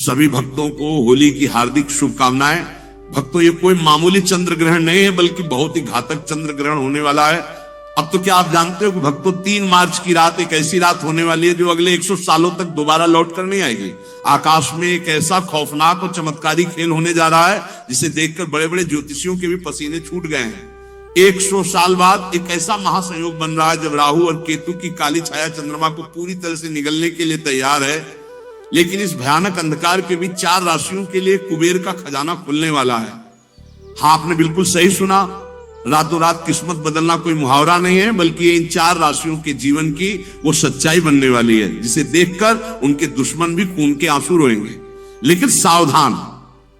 सभी भक्तों को होली की हार्दिक शुभकामनाएं। भक्तों, ये कोई मामूली चंद्र ग्रहण नहीं है, बल्कि बहुत ही घातक चंद्र ग्रहण होने वाला है। अब तो क्या आप जानते हो कि भक्तों 3 मार्च की रात एक ऐसी रात होने वाली है जो अगले 100 सालों तक दोबारा लौट कर नहीं आएगी। आकाश में एक ऐसा खौफनाक और चमत्कारी खेल होने जा रहा है जिसे देखकर बड़े बड़े ज्योतिषियों के भी पसीने छूट गए हैं। 100 साल बाद एक ऐसा महासंयोग बन रहा है जब राहु और केतु की काली छाया चंद्रमा को पूरी तरह से निगलने के लिए तैयार है। लेकिन इस भयानक अंधकार के बीच 4 राशियों के लिए कुबेर का खजाना खुलने वाला है। हाँ, आपने बिल्कुल सही सुना। रातों रात किस्मत बदलना कोई मुहावरा नहीं है, बल्कि इन 4 राशियों के जीवन की वो सच्चाई बनने वाली है जिसे देखकर उनके दुश्मन भी खून के आंसू रोएंगे। लेकिन सावधान,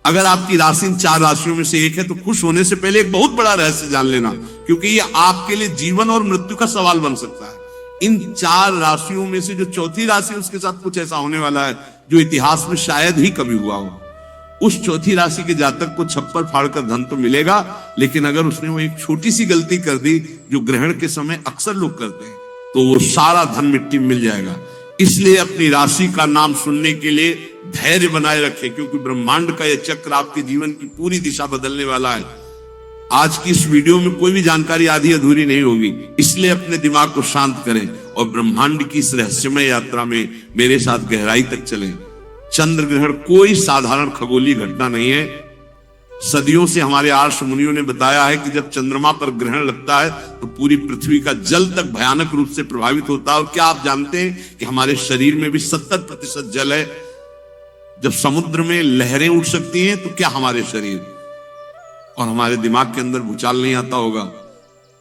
अगर आपकी राशि इन 4 राशियों में से एक है तो खुश होने से पहले एक बहुत बड़ा रहस्य जान लेना, क्योंकि ये आपके लिए जीवन और मृत्यु का सवाल बन सकता है। इन 4 राशियों में से जो चौथी राशि है उसके साथ कुछ ऐसा होने वाला है जो इतिहास में शायद ही कभी हुआ हो। उस चौथी राशि के जातक को छप्पर फाड़कर धन तो मिलेगा, लेकिन अगर उसने वो एक छोटी सी गलती कर दी जो ग्रहण के समय अक्सर लोग करते हैं, तो वो सारा धन मिट्टी में मिल जाएगा। इसलिए अपनी राशि का नाम सुनने के लिए धैर्य बनाए रखें, क्योंकि ब्रह्मांड का यह चक्र आपके जीवन की पूरी दिशा बदलने वाला है। आज की इस वीडियो में कोई भी जानकारी आधी अधूरी नहीं होगी, इसलिए अपने दिमाग को शांत करें और ब्रह्मांड की इस रहस्यमय यात्रा में मेरे साथ गहराई तक चलें। चंद्र ग्रहण कोई साधारण खगोलीय घटना नहीं है। सदियों से हमारे आर्ष मुनियों ने बताया है कि जब चंद्रमा पर ग्रहण लगता है तो पूरी पृथ्वी का जल तक भयानक रूप से प्रभावित होता है। और क्या आप जानते हैं कि हमारे शरीर में भी 70% जल है। जब समुद्र में लहरें उठ सकती हैं तो क्या हमारे शरीर और हमारे दिमाग के अंदर भूचाल नहीं आता होगा।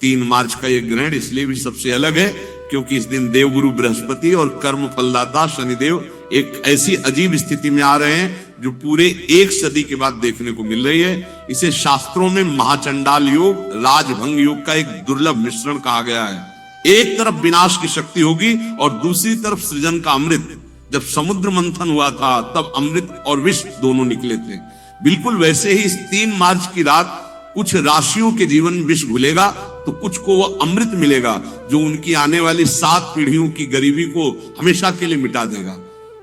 3 मार्च का यह ग्रहण इसलिए भी सबसे अलग है क्योंकि इस दिन देवगुरु बृहस्पति और कर्म फलदाता शनिदेव एक ऐसी अजीब स्थिति में आ रहे हैं जो पूरे 1 सदी के बाद देखने को मिल रही है। इसे शास्त्रों में महाचंडाल योग, राजभंग योग का एक दुर्लभ मिश्रण कहा गया है। एक तरफ विनाश की शक्ति होगी और दूसरी तरफ सृजन का अमृत। जब समुद्र मंथन हुआ था तब अमृत और विष दोनों निकले थे। बिल्कुल वैसे ही इस 3 मार्च की रात कुछ राशियों के जीवन में विष घुलेगा तो कुछ को वो अमृत मिलेगा जो उनकी आने वाली 7 पीढ़ियों की गरीबी को हमेशा के लिए मिटा देगा।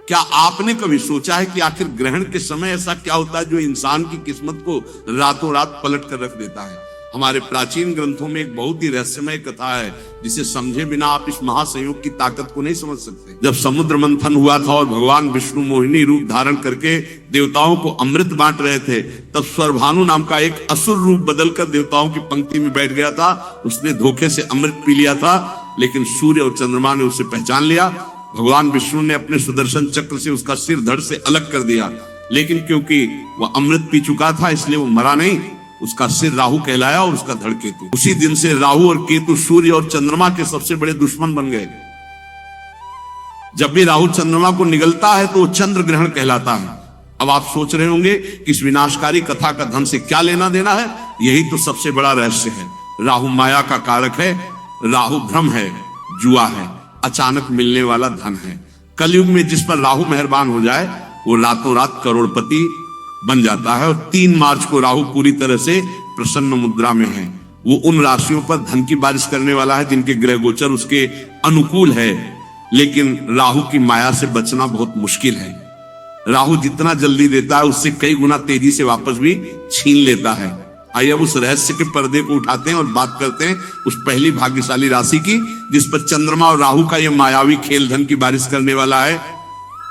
क्या आपने कभी सोचा है कि आखिर ग्रहण के समय ऐसा क्या होता है जो इंसान की किस्मत को रातों रात पलट कर रख देता है? हमारे प्राचीन ग्रंथों में एक बहुत ही रहस्यमय कथा है जिसे समझे बिना आप इस महासंयोग की ताकत को नहीं समझ सकते। जब समुद्र मंथन हुआ था और भगवान विष्णु मोहिनी रूप धारण करके देवताओं को अमृत बांट रहे थे, तब स्वरभानु नाम का एक असुर रूप बदलकर देवताओं की पंक्ति में बैठ गया था। उसने धोखे से अमृत पी लिया था, लेकिन सूर्य और चंद्रमा ने उसे पहचान लिया। भगवान विष्णु ने अपने सुदर्शन चक्र से उसका सिर धड़ से अलग कर दिया, लेकिन क्योंकि वह अमृत पी चुका था इसलिए वो मरा नहीं। उसका सिर राहु कहलाया और उसका धड़ केतु। उसी दिन से राहु और केतु सूर्य और चंद्रमा के सबसे बड़े दुश्मन बन गए। जब भी राहु चंद्रमा को निगलता है तो वो चंद्र ग्रहण कहलाता है। अब आप सोच रहे होंगे कि इस विनाशकारी कथा का धन से क्या लेना देना है। यही तो सबसे बड़ा रहस्य है। राहु माया का कारक है, राहु भ्रम है, जुआ है, अचानक मिलने वाला धन है। कलयुग में जिस पर राहु मेहरबान हो जाए वो रातों रात करोड़पति बन जाता है। और 3 मार्च को राहु पूरी तरह से प्रसन्न मुद्रा में है। वो उन राशियों पर धन की बारिश करने वाला है जिनके ग्रह गोचर उसके अनुकूल है। लेकिन राहु की माया से बचना बहुत मुश्किल है। राहु जितना जल्दी देता है उससे कई गुना तेजी से वापस भी छीन लेता है। आइए अब उस रहस्य के पर्दे को उठाते हैं और बात करते हैं उस पहली भाग्यशाली राशि की जिस पर चंद्रमा और राहु का यह मायावी खेल धन की बारिश करने वाला है।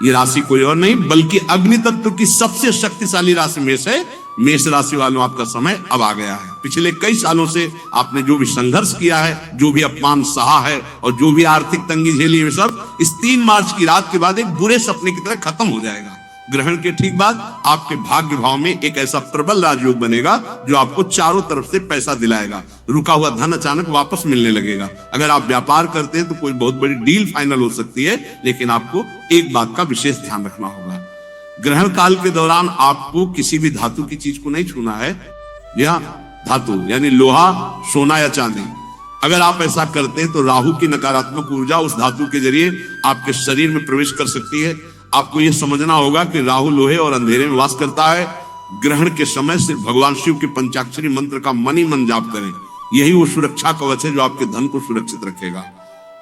ये राशि कोई और नहीं बल्कि अग्नि तत्व की सबसे शक्तिशाली राशि मेष है। मेष राशि वालों, आपका समय अब आ गया है। पिछले कई सालों से आपने जो भी संघर्ष किया है, जो भी अपमान सहा है और जो भी आर्थिक तंगी झेली है, सब इस 3 मार्च की रात के बाद एक बुरे सपने की तरह खत्म हो जाएगा। ग्रहण के ठीक बाद आपके भाग्य भाव में एक ऐसा प्रबल राजयोग बनेगा जो आपको चारों तरफ से पैसा दिलाएगा। रुका हुआ धन अचानक वापस मिलने लगेगा। अगर आप व्यापार करते हैं तो कोई बहुत बड़ी डील फाइनल हो सकती है, लेकिन आपको एक बात का विशेष ध्यान रखना होगा। ग्रहण काल के दौरान आपको किसी भी धातु की चीज को नहीं छूना है। या धातु यानी लोहा, सोना या चांदी। अगर आप ऐसा करते हैं तो राहु की नकारात्मक ऊर्जा उस धातु के जरिए आपके शरीर में प्रवेश कर सकती है। आपको यह समझना होगा कि राहु लोहे और अंधेरे में वास करता है। ग्रहण के समय सिर्फ भगवान शिव के पंचाक्षरी मंत्र का मन ही मन जाप करें। यही वो सुरक्षा कवच है जो आपके धन को सुरक्षित रखेगा।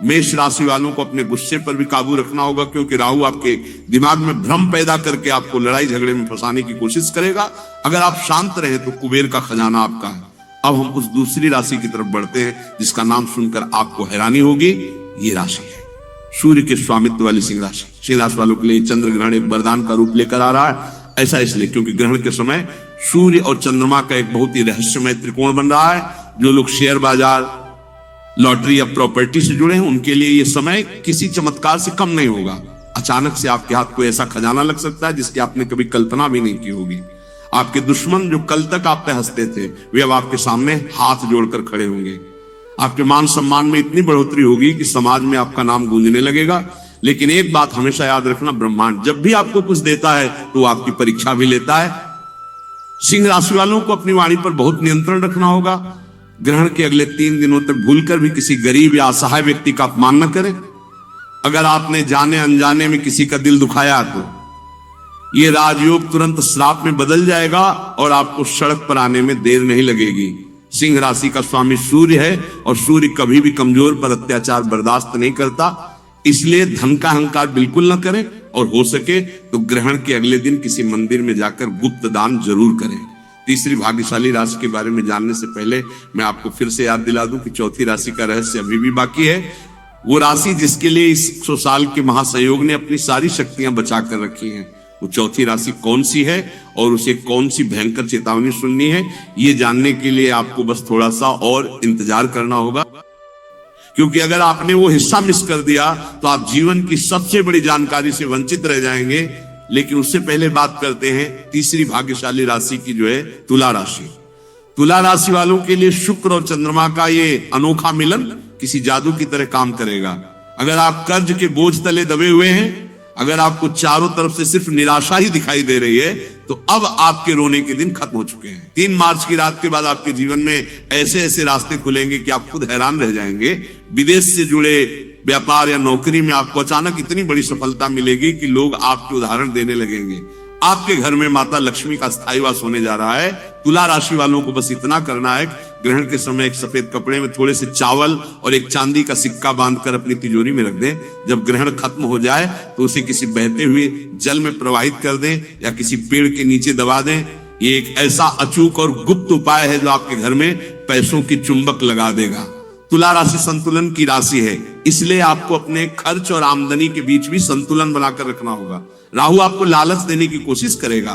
मेष राशि वालों को अपने गुस्से पर भी काबू रखना होगा, क्योंकि राहु आपके दिमाग में भ्रम पैदा करके आपको लड़ाई झगड़े में फंसाने की कोशिश करेगा। अगर आप शांत रहे तो कुबेर का खजाना आपका है। अब हम उस दूसरी राशि की तरफ बढ़ते हैं जिसका नाम सुनकर आपको हैरानी होगी। ये राशि है सूर्य के स्वामित्व वाली सिंह राशि। सिंह राशि वालों के लिए चंद्र ग्रहण एक वरदान का रूप लेकर आ रहा है। ऐसा इसलिए क्योंकि ग्रहण के समय सूर्य और चंद्रमा का एक बहुत ही रहस्यमय त्रिकोण बन रहा है। जो लोग शेयर बाजार, लॉटरी या प्रॉपर्टी से जुड़े हैं उनके लिए यह समय किसी चमत्कार से कम नहीं होगा। अचानक से आपके हाथ को ऐसा खजाना लग सकता है जिसकी आपने कभी कल्पना भी नहीं की होगी। आपके दुश्मन जो कल तक आप पे हंसते थे वे अब आपके सामने हाथ जोड़कर खड़े होंगे। आपके मान सम्मान में इतनी बढ़ोतरी होगी कि समाज में आपका नाम गूंजने लगेगा। लेकिन एक बात हमेशा याद रखना, ब्रह्मांड जब भी आपको कुछ देता है तो आपकी परीक्षा भी लेता है। सिंह राशि वालों को अपनी वाणी पर बहुत नियंत्रण रखना होगा। ग्रहण के अगले 3 दिनों तक भूलकर भी किसी गरीब या असहाय व्यक्ति का अपमान न करें। अगर आपने जाने अनजाने में किसी का दिल दुखाया तो ये राजयोग तुरंत श्राप में बदल जाएगा और आपको सड़क पर आने में देर नहीं लगेगी। सिंह राशि का स्वामी सूर्य है और सूर्य कभी भी कमजोर पर अत्याचार बर्दाश्त नहीं करता। इसलिए धन का अहंकार बिल्कुल न करें और हो सके तो ग्रहण के अगले दिन किसी मंदिर में जाकर गुप्त दान जरूर करें। तीसरी भाग्यशाली राशि के बारे में जानने से पहले मैं आपको फिर से याद दिला दूं कि चौथी राशि का रहस्य अभी भी बाकी है। वो राशि जिसके लिए इस 100 साल के महासंयोग ने अपनी सारी शक्तियां बचा कर रखी हैं, वो चौथी राशि कौन सी है और उसे कौन सी भयंकर चेतावनी सुननी है, ये जानने के लिए आपको बस थोड़ा सा और इंतजार करना होगा। क्योंकि अगर आपने वो हिस्सा मिस कर दिया तो आप जीवन की सबसे बड़ी जानकारी से वंचित रह जाएंगे। लेकिन उससे पहले बात करते हैं तीसरी भाग्यशाली राशि की, जो है तुला राशि। तुला राशि वालों के लिए शुक्र और चंद्रमा का ये अनोखा मिलन किसी जादू की तरह काम करेगा। अगर आप कर्ज के बोझ तले दबे हुए हैं, अगर आपको चारों तरफ से सिर्फ निराशा ही दिखाई दे रही है, तो अब आपके रोने के दिन खत्म हो चुके हैं। 3 मार्च की रात के बाद आपके जीवन में ऐसे ऐसे रास्ते खुलेंगे कि आप खुद हैरान रह जाएंगे। विदेश से जुड़े व्यापार या नौकरी में आपको अचानक इतनी बड़ी सफलता मिलेगी कि लोग आपके उदाहरण देने लगेंगे। आपके घर में माता लक्ष्मी का स्थायी वास होने जा रहा है। तुला राशि वालों को बस इतना करना है, ग्रहण के समय एक सफेद कपड़े में थोड़े से चावल और एक चांदी का सिक्का बांधकर अपनी तिजोरी में रख दें। जब ग्रहण खत्म हो जाए तो उसे किसी बहते हुए जल में प्रवाहित कर दें या किसी पेड़ के नीचे दबा दें। ये एक ऐसा अचूक और गुप्त उपाय है जो आपके घर में पैसों की चुंबक लगा देगा। तुला राशि संतुलन की राशि है, इसलिए आपको अपने खर्च और आमदनी के बीच भी संतुलन बनाकर रखना होगा। राहु आपको लालच देने की कोशिश करेगा।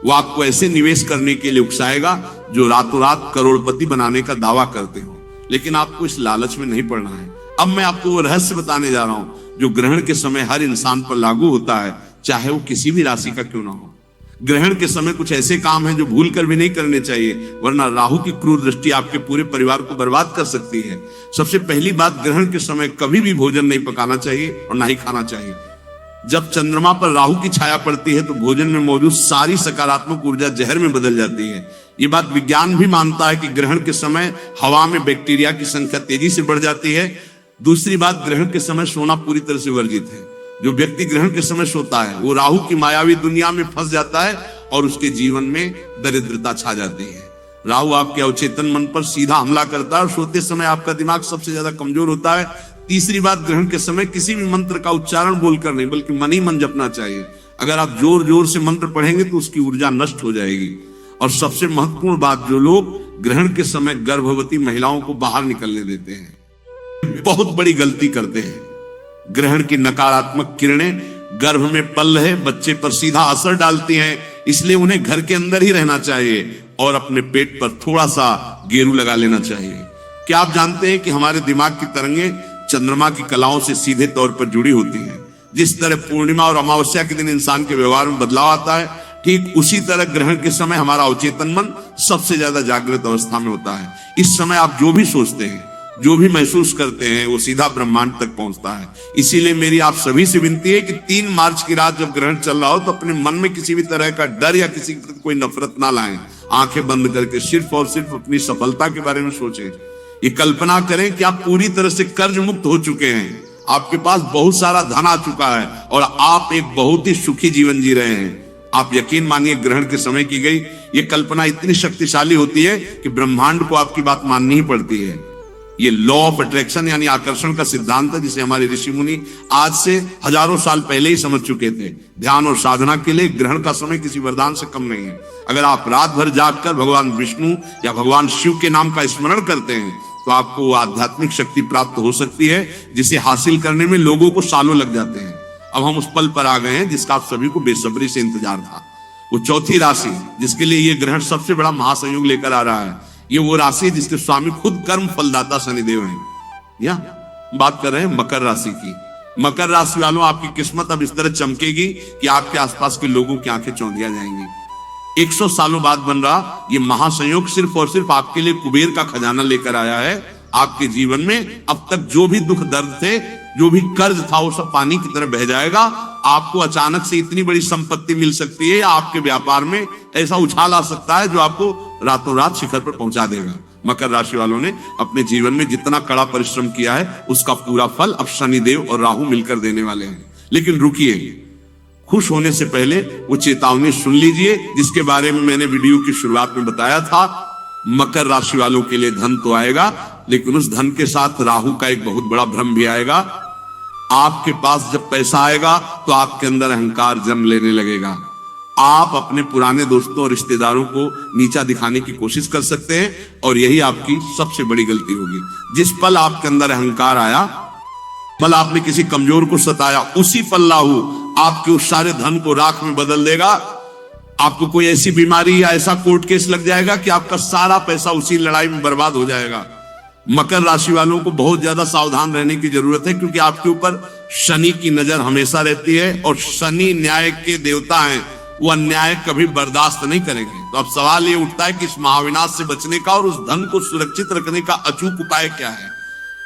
वो आपको ऐसे निवेश करने के लिए उकसाएगा जो रातों रात करोड़पति बनाने का दावा करते हो, लेकिन आपको इस लालच में नहीं पड़ना है। अब मैं आपको वो रहस्य बताने जा रहा हूं जो ग्रहण के समय हर इंसान पर लागू होता है, चाहे वो किसी भी राशि का क्यों ना हो। ग्रहण के समय कुछ ऐसे काम हैं जो भूल कर भी नहीं करने चाहिए, वरना राहु की क्रूर दृष्टि आपके पूरे परिवार को बर्बाद कर सकती है। सबसे पहली बात, ग्रहण के समय कभी भी भोजन नहीं पकाना चाहिए और ना ही खाना चाहिए। जब चंद्रमा पर राहु की छाया पड़ती है तो भोजन में मौजूद सारी सकारात्मक ऊर्जा जहर में बदल जाती है। ये बात विज्ञान भी मानता है कि ग्रहण के समय हवा में बैक्टीरिया की संख्या तेजी से बढ़ जाती है। दूसरी बात, ग्रहण के समय सोना पूरी तरह से वर्जित है। जो व्यक्ति ग्रहण के समय सोता है वो राहु की मायावी दुनिया में फंस जाता है और उसके जीवन में दरिद्रता छा जाती है। राहु आपके अवचेतन मन पर सीधा हमला करता है और सोते समय आपका दिमाग सबसे ज्यादा कमजोर होता है। तीसरी बात, ग्रहण के समय किसी भी मंत्र का उच्चारण बोलकर नहीं बल्कि मन ही मन जपना चाहिए। अगर आप जोर जोर से मंत्र पढ़ेंगे तो उसकी ऊर्जा नष्ट हो जाएगी। और सबसे महत्वपूर्ण बात, जो लोग ग्रहण के समय गर्भवती महिलाओं को बाहर निकलने देते हैं बहुत बड़ी गलती करते हैं। ग्रहण की नकारात्मक किरणें गर्भ में पल रहे बच्चे पर सीधा असर डालती हैं, इसलिए उन्हें घर के अंदर ही रहना चाहिए और अपने पेट पर थोड़ा सा गेरू लगा लेना चाहिए। क्या आप जानते हैं कि हमारे दिमाग की तरंगें चंद्रमा की कलाओं से सीधे तौर पर जुड़ी होती हैं? जिस तरह पूर्णिमा और अमावस्या के दिन इंसान के व्यवहार में बदलाव आता है, ठीक उसी तरह ग्रहण के समय हमारा अवचेतन मन सबसे ज्यादा जागृत अवस्था में होता है। इस समय आप जो भी सोचते हैं, जो भी महसूस करते हैं, वो सीधा ब्रह्मांड तक पहुंचता है। इसीलिए मेरी आप सभी से विनती है कि 3 मार्च की रात जब ग्रहण चल रहा हो तो अपने मन में किसी भी तरह का डर या किसी की कोई नफरत ना लाएं। आंखें बंद करके सिर्फ और सिर्फ अपनी सफलता के बारे में सोचें। ये कल्पना करें कि आप पूरी तरह से कर्ज मुक्त हो चुके हैं, आपके पास बहुत सारा धन आ चुका है और आप एक बहुत ही सुखी जीवन जी रहे हैं। आप यकीन मानिए, ग्रहण के समय की गई ये कल्पना इतनी शक्तिशाली होती है कि ब्रह्मांड को आपकी बात माननी ही पड़ती है। ये लॉ ऑफ अट्रैक्शन यानी आकर्षण का सिद्धांत है, जिसे हमारे ऋषि मुनि आज से हजारों साल पहले ही समझ चुके थे। ध्यान और साधना के लिए ग्रहण का समय किसी वरदान से कम नहीं है। अगर आप रात भर जागकर भगवान विष्णु या भगवान शिव के नाम का स्मरण करते हैं तो आपको आध्यात्मिक शक्ति प्राप्त हो सकती है, जिसे हासिल करने में लोगों को सालों लग जाते हैं। अब हम उस पल पर आ गए हैं जिसका आप सभी को बेसब्री से इंतजार था। वो चौथी राशि जिसके लिए ये ग्रहण सबसे बड़ा महासंयोग लेकर आ रहा है, ये वो राशि जिसके स्वामी खुद कर्म फलदाता शनिदेव हैं। या बात कर रहे हैं मकर राशि की। मकर राशि वालों, आपकी किस्मत अब इस तरह चमकेगी कि आपके आसपास के लोगों की आंखें चौंधिया जाएंगी। 100 सालों बाद बन रहा ये महासंयोग सिर्फ और सिर्फ आपके लिए कुबेर का खजाना लेकर आया है। आपके जीवन में अब तक जो भी दुख दर्द थे, जो भी कर्ज था, वो सब पानी की तरह बह जाएगा। आपको अचानक से इतनी बड़ी संपत्ति मिल सकती है, आपके व्यापार में ऐसा उछाल आ सकता है जो आपको रातों रात शिखर पर पहुंचा देगा। मकर राशि वालों ने अपने जीवन में जितना कड़ा परिश्रम किया है उसका पूरा फल अब शनिदेव और राहु मिलकर देने वाले हैं। लेकिन रुकिए, खुश होने से पहले वो चेतावनी सुन लीजिए जिसके बारे में मैंने वीडियो की शुरुआत में बताया था। मकर राशि वालों के लिए धन तो आएगा, लेकिन उस धन के साथ राहु का एक बहुत बड़ा भ्रम भी आएगा। आपके पास जब पैसा आएगा तो आपके अंदर अहंकार जन्म लेने लगेगा। आप अपने पुराने दोस्तों और रिश्तेदारों को नीचा दिखाने की कोशिश कर सकते हैं और यही आपकी सबसे बड़ी गलती होगी। जिस पल आपके अंदर अहंकार आया, पल आपने किसी कमजोर को सताया, उसी पल राहु आपके उस सारे धन को राख में बदल देगा। आपको कोई ऐसी बीमारी या ऐसा कोर्ट केस लग जाएगा कि आपका सारा पैसा उसी लड़ाई में बर्बाद हो जाएगा। मकर राशि वालों को बहुत ज्यादा सावधान रहने की जरूरत है, क्योंकि आपके ऊपर शनि की नजर हमेशा रहती है और शनि न्याय के देवता हैं, वो अन्याय कभी बर्दाश्त नहीं करेंगे। तो अब सवाल ये उठता है कि इस महाविनाश से बचने का और उस धन को सुरक्षित रखने का अचूक उपाय क्या है।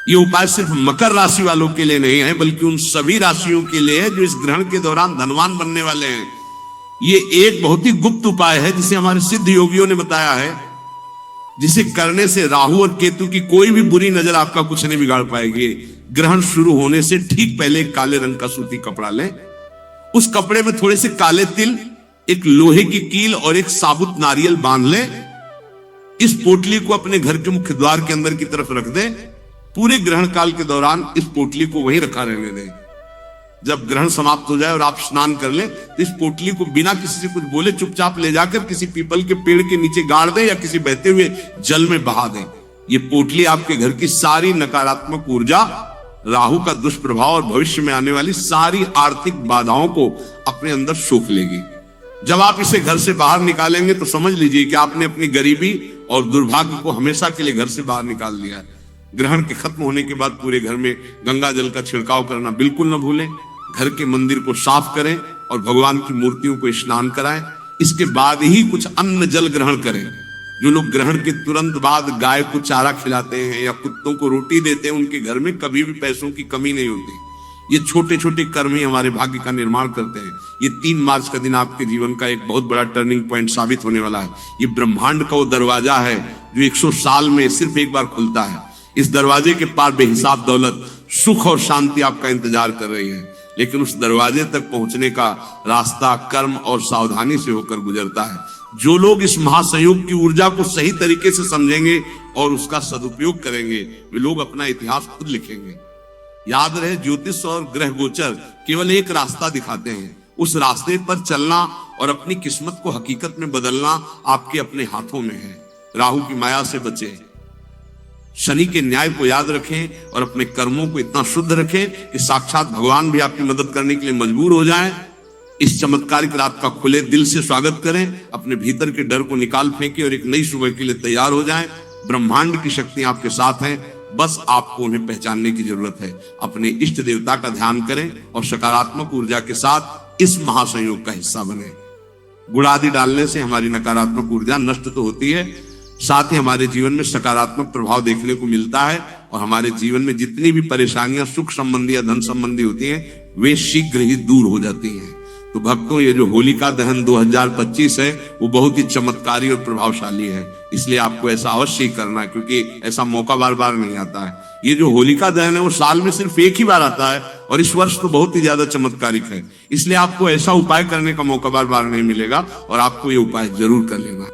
ये उपाय सिर्फ मकर राशि वालों के लिए नहीं है, बल्कि उन सभी राशियों के लिए है जो इस ग्रहण के दौरान धनवान बनने वाले हैं। ये एक बहुत ही गुप्त उपाय है जिसे हमारे सिद्ध योगियों ने बताया है, जिसे करने से राहु और केतु की कोई भी बुरी नजर आपका कुछ नहीं बिगाड़ पाएगी। ग्रहण शुरू होने से ठीक पहले एक काले रंग का सूती कपड़ा लें, उस कपड़े में थोड़े से काले तिल, एक लोहे की कील और एक साबुत नारियल बांध लें। इस पोटली को अपने घर के मुख्य द्वार के अंदर की तरफ रख दें। पूरे ग्रहण काल के दौरान इस पोटली को वहीं रखा रहने दें। जब ग्रहण समाप्त हो जाए और आप स्नान कर लें तो इस पोटली को बिना किसी से कुछ बोले चुपचाप ले जाकर किसी पीपल के पेड़ के नीचे गाड़ दें या किसी बहते हुए जल में बहा दें। ये पोटली आपके घर की सारी नकारात्मक ऊर्जा, राहु का दुष्प्रभाव और भविष्य में आने वाली सारी आर्थिक बाधाओं को अपने अंदर सोख लेगी। जब आप इसे घर से बाहर निकालेंगे तो समझ लीजिए कि आपने अपनी गरीबी और दुर्भाग्य को हमेशा के लिए घर से बाहर निकाल दिया है। ग्रहण के खत्म होने के बाद पूरे घर में गंगा जल का छिड़काव करना बिल्कुल न भूलें। घर के मंदिर को साफ करें और भगवान की मूर्तियों को स्नान कराएं। इसके बाद ही कुछ अन्न जल ग्रहण करें। जो लोग ग्रहण के तुरंत बाद गाय को चारा खिलाते हैं या कुत्तों को रोटी देते हैं, उनके घर में कभी भी पैसों की कमी नहीं होती। ये छोटे छोटे कर्म ही हमारे भाग्य का निर्माण करते हैं। ये 3 मार्च का दिन आपके जीवन का एक बहुत बड़ा टर्निंग पॉइंट साबित होने वाला है। ये ब्रह्मांड का वो दरवाजा है जो 100 साल में सिर्फ एक बार खुलता है। इस दरवाजे के पार बेहिसाब दौलत, सुख और शांति आपका इंतजार कर रही है, लेकिन उस दरवाजे तक पहुंचने का रास्ता कर्म और सावधानी से होकर गुजरता है। जो लोग इस महासंयोग की ऊर्जा को सही तरीके से समझेंगे और उसका सदुपयोग करेंगे, वे लोग अपना इतिहास खुद लिखेंगे। याद रहे, ज्योतिष और ग्रह गोचर केवल एक रास्ता दिखाते हैं। उस रास्ते पर चलना और अपनी किस्मत को हकीकत में बदलना आपके अपने हाथों में है। राहु की माया से बचें, शनि के न्याय को याद रखें और अपने कर्मों को इतना शुद्ध रखें कि साक्षात भगवान भी आपकी मदद करने के लिए मजबूर हो जाएं। इस चमत्कारिक रात का खुले दिल से स्वागत करें, अपने भीतर के डर को निकाल फेंकें और एक नई सुबह के लिए तैयार हो जाएं। ब्रह्मांड की शक्ति आपके साथ है, बस आपको उन्हें पहचानने की जरूरत है। अपने इष्ट देवता का ध्यान करें और सकारात्मक ऊर्जा के साथ इस महासंयोग का हिस्सा बने। गुड़ आदि डालने से हमारी नकारात्मक ऊर्जा नष्ट तो होती है, साथ ही हमारे जीवन में सकारात्मक प्रभाव देखने को मिलता है और हमारे जीवन में जितनी भी परेशानियां सुख संबंधी या धन संबंधी होती हैं, वे शीघ्र ही दूर हो जाती हैं। तो भक्तों, ये जो होलिका दहन 2025 है वो बहुत ही चमत्कारी और प्रभावशाली है। इसलिए आपको ऐसा अवश्य ही करना है, क्योंकि ऐसा मौका बार बार नहीं आता है। ये जो होलिका दहन है वो साल में सिर्फ एक ही बार आता है और इस वर्ष तो बहुत ही ज्यादा चमत्कारिक है। इसलिए आपको ऐसा उपाय करने का मौका बार बार नहीं मिलेगा और आपको ये उपाय जरूर कर लेना।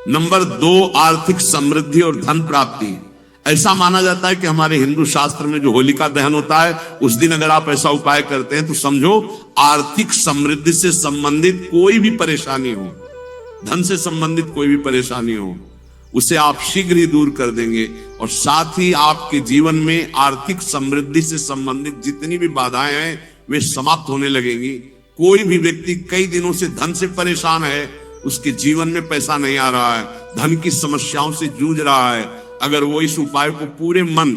नंबर 2, आर्थिक समृद्धि और धन प्राप्ति। ऐसा माना जाता है कि हमारे हिंदू शास्त्र में जो होलिका दहन होता है, उस दिन अगर आप ऐसा उपाय करते हैं तो समझो आर्थिक समृद्धि से संबंधित कोई भी परेशानी हो, धन से संबंधित कोई भी परेशानी हो, उसे आप शीघ्र ही दूर कर देंगे। और साथ ही आपके जीवन में आर्थिक समृद्धि से संबंधित जितनी भी बाधाएं हैं वे समाप्त होने लगेंगी। कोई भी व्यक्ति कई दिनों से धन से परेशान है, उसके जीवन में पैसा नहीं आ रहा है, धन की समस्याओं से जूझ रहा है, अगर वो इस उपाय को पूरे मन,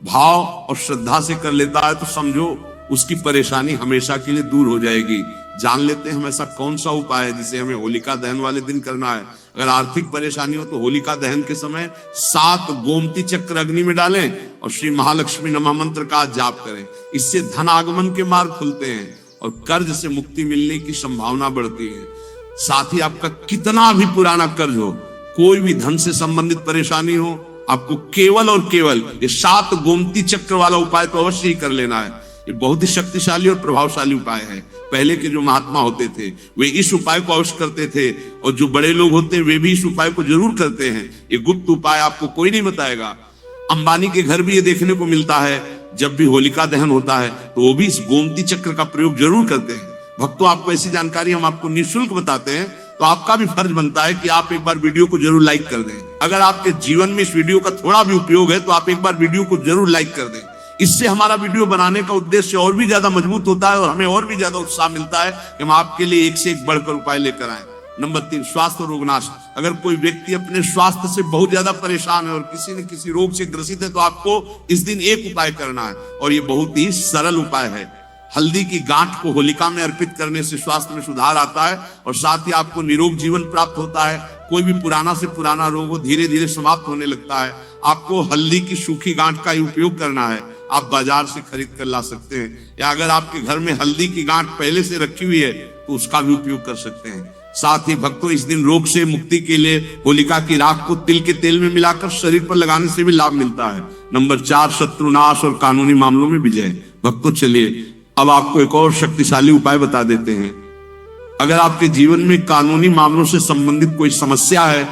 भाव और श्रद्धा से कर लेता है तो समझो उसकी परेशानी हमेशा के लिए दूर हो जाएगी। जान लेते हैं हम ऐसा कौन सा उपाय है जिसे हमें होलिका दहन वाले दिन करना है। अगर आर्थिक परेशानी हो तो होलिका दहन के समय 7 गोमती चक्र अग्नि में डालें और श्री महालक्ष्मी नमः मंत्र का जाप करें। इससे धन आगमन के मार्ग खुलते हैं और कर्ज से मुक्ति मिलने की संभावना बढ़ती है। साथ ही आपका कितना भी पुराना कर्ज हो, कोई भी धन से संबंधित परेशानी हो, आपको केवल और केवल ये 7 गोमती चक्र वाला उपाय तो अवश्य ही कर लेना है। ये बहुत ही शक्तिशाली और प्रभावशाली उपाय है। पहले के जो महात्मा होते थे वे इस उपाय को अवश्य करते थे, और जो बड़े लोग होते हैं वे भी इस उपाय को जरूर करते हैं। ये गुप्त उपाय आपको कोई नहीं बताएगा। अंबानी के घर भी ये देखने को मिलता है, जब भी होलिका दहन होता है तो वो भी इस गोमती चक्र का प्रयोग जरूर करते हैं। भक्तों, आपको ऐसी जानकारी हम आपको निःशुल्क बताते हैं, तो आपका भी फर्ज बनता है कि आप एक बार वीडियो को जरूर लाइक कर दें। अगर आपके जीवन में इस वीडियो का थोड़ा भी उपयोग है तो आप एक बार वीडियो को जरूर लाइक कर दें। इससे हमारा वीडियो बनाने का उद्देश्य और भी ज्यादा मजबूत होता है और हमें और भी ज्यादा उत्साह मिलता है कि हम आपके लिए एक से एक बढ़कर उपाय लेकर आए। नंबर 3, स्वास्थ्य और रोगनाश। अगर कोई व्यक्ति अपने स्वास्थ्य से बहुत ज्यादा परेशान है और किसी न किसी रोग से ग्रसित है तो आपको इस दिन एक उपाय करना है, और ये बहुत ही सरल उपाय है। हल्दी की गांठ को होलिका में अर्पित करने से स्वास्थ्य में सुधार आता है और साथ ही आपको निरोग जीवन प्राप्त होता है। कोई भी पुराना से पुराना रोग हो धीरे धीरे समाप्त होने लगता है। आपको हल्दी की सूखी गांठ का ही उपयोग करना है। आप बाजार से खरीद कर ला सकते हैं, या अगर आपके घर में हल्दी की गांठ पहले से रखी हुई है तो उसका भी उपयोग कर सकते हैं। साथ ही भक्तों, इस दिन रोग से मुक्ति के लिए होलिका की राख को तिल के तेल में मिलाकर शरीर पर लगाने से भी लाभ मिलता है। नंबर 4, शत्रुनाश और कानूनी मामलों में विजय। भक्तों, चलिए अब आपको एक और शक्तिशाली उपाय बता देते हैं। अगर आपके जीवन में कानूनी मामलों से संबंधित कोई समस्या है,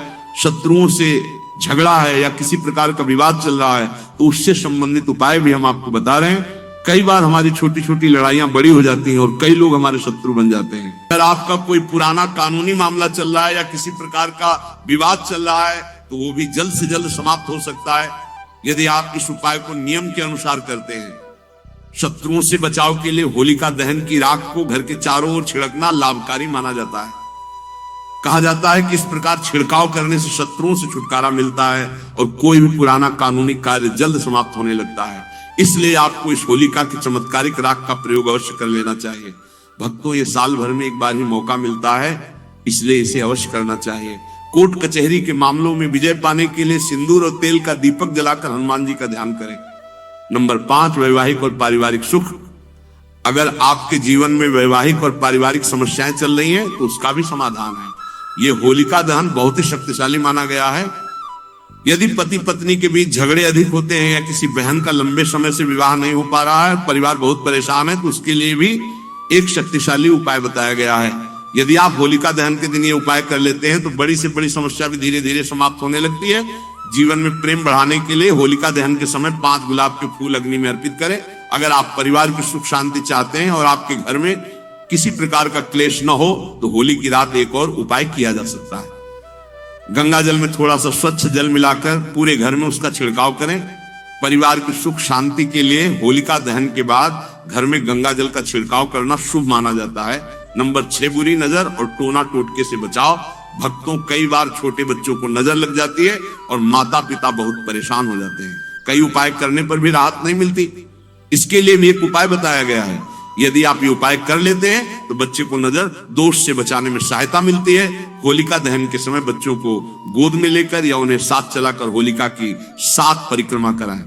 शत्रुओं से झगड़ा है या किसी प्रकार का विवाद चल रहा है, तो उससे संबंधित उपाय भी हम आपको बता रहे हैं। कई बार हमारी छोटी छोटी लड़ाइयां बड़ी हो जाती हैं और कई लोग हमारे शत्रु बन जाते हैं। अगर आपका कोई पुराना कानूनी मामला चल रहा है या किसी प्रकार का विवाद चल रहा है तो वो भी जल्द से जल्द समाप्त हो सकता है यदि आप इस उपाय को नियम के अनुसार करते हैं। शत्रुओं से बचाव के लिए होलिका दहन की राख को घर के चारों ओर छिड़कना लाभकारी माना जाता है। कहा जाता है कि इस प्रकार छिड़काव करने से शत्रुओं से छुटकारा मिलता है और कोई भी पुराना कानूनी कार्य जल्द समाप्त होने लगता है। इसलिए आपको इस होलिका की चमत्कारिक राख का प्रयोग अवश्य कर लेना चाहिए। भक्तों, ये साल भर में एक बार ही मौका मिलता है, इसलिए इसे अवश्य करना चाहिए। कोर्ट कचहरी के मामलों में विजय पाने के लिए सिंदूर और तेल का दीपक जलाकर हनुमान जी का ध्यान करें। नंबर 5, वैवाहिक और पारिवारिक सुख। अगर आपके जीवन में वैवाहिक और पारिवारिक समस्याएं चल रही हैं तो उसका भी समाधान है। ये होलिका दहन बहुत ही शक्तिशाली माना गया है। यदि पति पत्नी के बीच झगड़े अधिक होते हैं या किसी बहन का लंबे समय से विवाह नहीं हो पा रहा है, परिवार बहुत परेशान है, तो उसके लिए भी एक शक्तिशाली उपाय बताया गया है। यदि आप होलिका दहन के दिन ये उपाय कर लेते हैं तो बड़ी से बड़ी समस्या भी धीरे धीरे समाप्त होने लगती है। जीवन में प्रेम बढ़ाने के लिए होलिका दहन के समय 5 गुलाब के फूल अग्नि में अर्पित करें। अगर आप परिवार की सुख शांति चाहते हैं और आपके घर में किसी प्रकार का क्लेश न हो तो होली की रात एक और उपाय किया जा सकता है। गंगा जल में थोड़ा सा स्वच्छ जल मिलाकर पूरे घर में उसका छिड़काव करें। परिवार की सुख शांति के लिए होलिका दहन के बाद घर में गंगा जल का छिड़काव करना शुभ माना जाता है। नंबर 6, बुरी नजर और टोना टोटके से बचाव। भक्तों, कई बार छोटे बच्चों को नजर लग जाती है और माता पिता बहुत परेशान हो जाते हैं। कई उपाय करने पर भी राहत नहीं मिलती। इसके लिए भी एक उपाय बताया गया है। यदि आप ये उपाय कर लेते हैं तो बच्चे को नजर दोष से बचाने में सहायता मिलती है। होलिका दहन के समय बच्चों को गोद में लेकर या उन्हें साथ चलाकर होलिका की 7 परिक्रमा कराएं।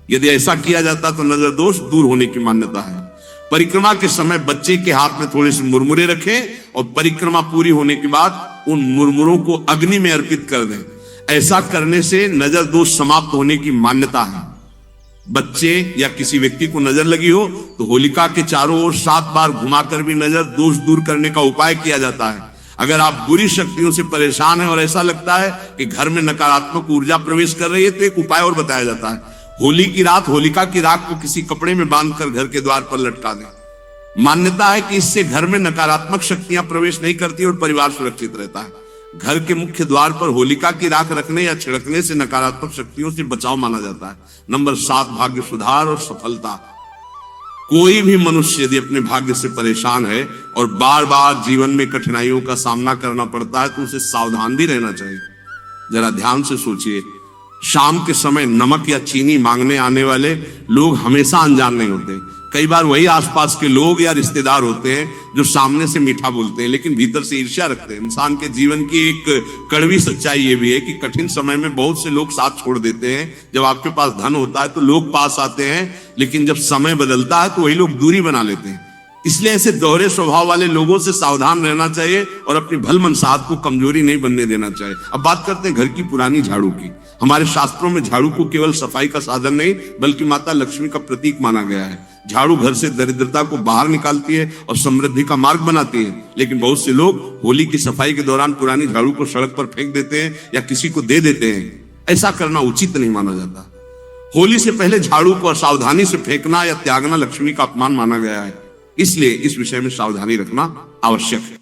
यदि ऐसा किया जाता तो नजर दोष दूर होने की मान्यता है। परिक्रमा के समय बच्चे के हाथ में थोड़े से मुरमुरे रखें और परिक्रमा पूरी होने के बाद उन मुरमुरों को अग्नि में अर्पित कर दें। ऐसा करने से नजर दोष समाप्त होने की मान्यता है। बच्चे या किसी व्यक्ति को नजर लगी हो तो होलिका के चारों ओर 7 बार घुमाकर भी नजर दोष दूर करने का उपाय किया जाता है। अगर आप बुरी शक्तियों से परेशान हैं और ऐसा लगता है कि घर में नकारात्मक ऊर्जा प्रवेश कर रही है, तो एक उपाय और बताया जाता है। होली की रात होलिका की राख को किसी कपड़े में बांधकर घर के द्वार पर लटका दें। मान्यता है कि इससे घर में नकारात्मक शक्तियां प्रवेश नहीं करती और परिवार सुरक्षित रहता है। घर के मुख्य द्वार पर होलिका की राख रखने या छिड़कने से नकारात्मक शक्तियों से बचाव माना जाता है। नंबर 7, भाग्य सुधार और सफलता। कोई भी मनुष्य यदि अपने भाग्य से परेशान है और बार बार जीवन में कठिनाइयों का सामना करना पड़ता है, तो उसे सावधान भी रहना चाहिए। जरा ध्यान से सोचिए, शाम के समय नमक या चीनी मांगने आने वाले लोग हमेशा अनजान नहीं होते। कई बार वही आसपास के लोग या रिश्तेदार होते हैं जो सामने से मीठा बोलते हैं लेकिन भीतर से ईर्ष्या रखते हैं। इंसान के जीवन की एक कड़वी सच्चाई ये भी है कि कठिन समय में बहुत से लोग साथ छोड़ देते हैं। जब आपके पास धन होता है तो लोग पास आते हैं, लेकिन जब समय बदलता है तो वही लोग दूरी बना लेते हैं। इसलिए ऐसे दोहरे स्वभाव वाले लोगों से सावधान रहना चाहिए और अपनी भल मनसाहत को कमजोरी नहीं बनने देना चाहिए। अब बात करते हैं घर की पुरानी झाड़ू की। हमारे शास्त्रों में झाड़ू को केवल सफाई का साधन नहीं बल्कि माता लक्ष्मी का प्रतीक माना गया है। झाड़ू घर से दरिद्रता को बाहर निकालती है और समृद्धि का मार्ग बनाती है। लेकिन बहुत से लोग होली की सफाई के दौरान पुरानी झाड़ू को सड़क पर फेंक देते हैं या किसी को दे देते हैं। ऐसा करना उचित नहीं माना जाता। होली से पहले झाड़ू को असावधानी से फेंकना या त्यागना लक्ष्मी का अपमान माना गया है। इसलिए इस विषय में सावधानी रखना आवश्यक है।